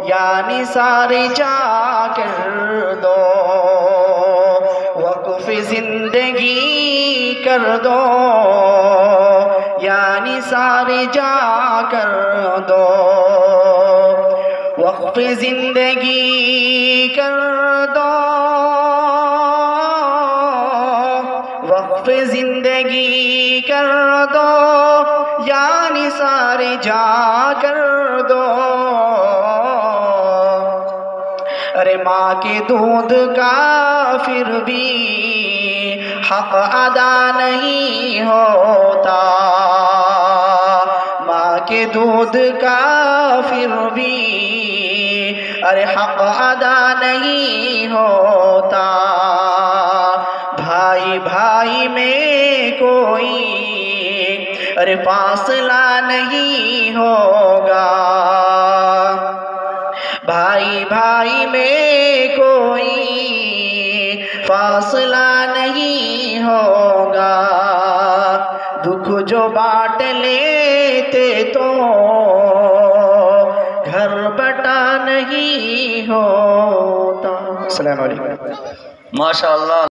यानी सारे जा कर दो, वक़्फ़ ज़िंदगी कर दो, यानी सारे जा कर दो, वक़्फ़ ज़िंदगी कर दो, वक़्फ़ ज़िंदगी कर दो, यानी सारे जा कर दो। अरे माँ के दूध का फिर भी हक़ अदा नहीं होता, माँ के दूध का फिर भी अरे हक़ अदा नहीं होता। भाई भाई में कोई अरे फासला नहीं होगा, भाई भाई में कोई फासला नहीं होगा। दुख जो बांट लेते तो घर बटा नहीं होता। अस्सलाम वालेकुम। माशाअल्लाह।